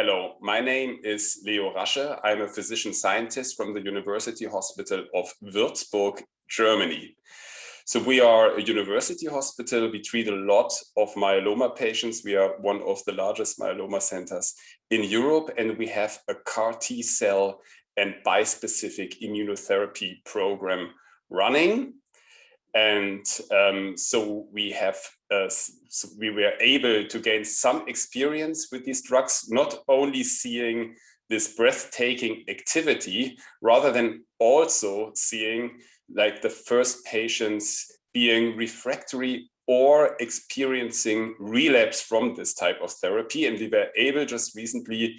Hello, my name is Leo Rasche. I'm a physician scientist from the University Hospital of Würzburg, Germany. So we are a university hospital. We treat a lot of myeloma patients. We are one of the largest myeloma centers in Europe, and we have a CAR T cell and bispecific immunotherapy program running. And so we were able to gain some experience with these drugs, not only seeing this breathtaking activity, rather than also seeing like the first patients being refractory or experiencing relapse from this type of therapy. And we were able just recently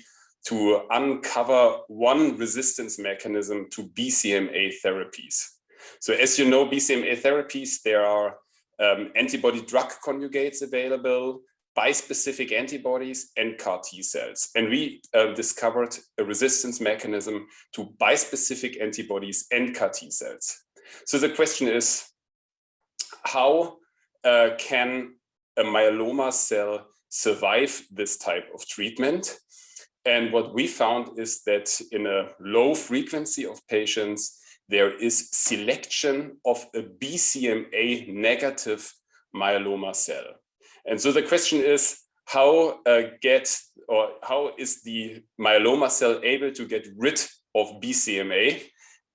to uncover one resistance mechanism to BCMA therapies. So as you know, BCMA therapies, there are antibody drug conjugates available, bispecific antibodies, and CAR T cells. And we discovered a resistance mechanism to bispecific antibodies and CAR T cells. So the question is, how can a myeloma cell survive this type of treatment? And what we found is that in a low frequency of patients, there is selection of a BCMA negative myeloma cell. And so the question is, how is the myeloma cell able to get rid of BCMA?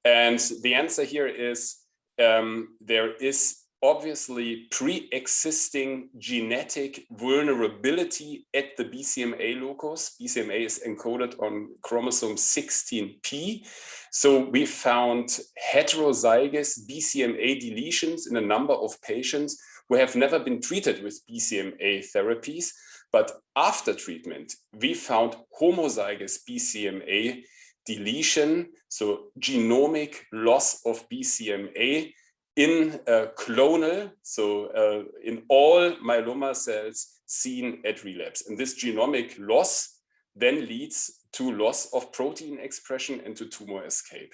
And the answer here is there is obviously pre-existing genetic vulnerability at the BCMA locus. BCMA is encoded on chromosome 16p. So we found heterozygous BCMA deletions in a number of patients who have never been treated with BCMA therapies. But after treatment, we found homozygous BCMA deletion, so genomic loss of BCMA in clonal, so in all myeloma cells seen at relapse. And this genomic loss then leads to loss of protein expression and to tumor escape.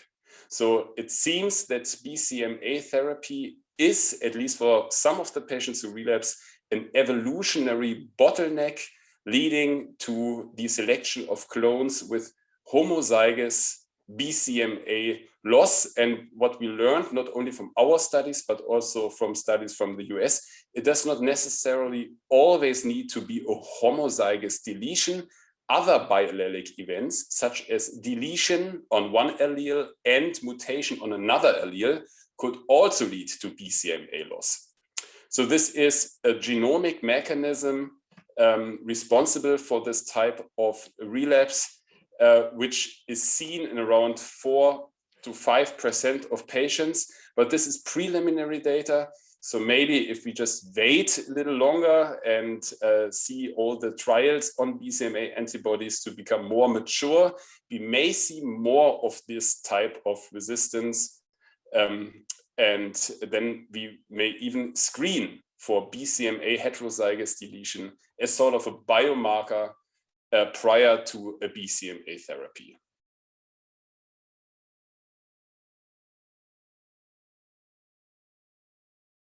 So it seems that BCMA therapy is, at least for some of the patients who relapse, an evolutionary bottleneck leading to the selection of clones with homozygous BCMA loss. And what we learned, not only from our studies, but also from studies from the US, it does not necessarily always need to be a homozygous deletion. Other biallelic events, such as deletion on one allele and mutation on another allele, could also lead to BCMA loss. So this is a genomic mechanism responsible for this type of relapse, which is seen in around 4 to 5% of patients, but this is preliminary data. So maybe if we just wait a little longer and see all the trials on BCMA antibodies to become more mature, we may see more of this type of resistance. And then we may even screen for BCMA heterozygous deletion as sort of a biomarker prior to a BCMA therapy.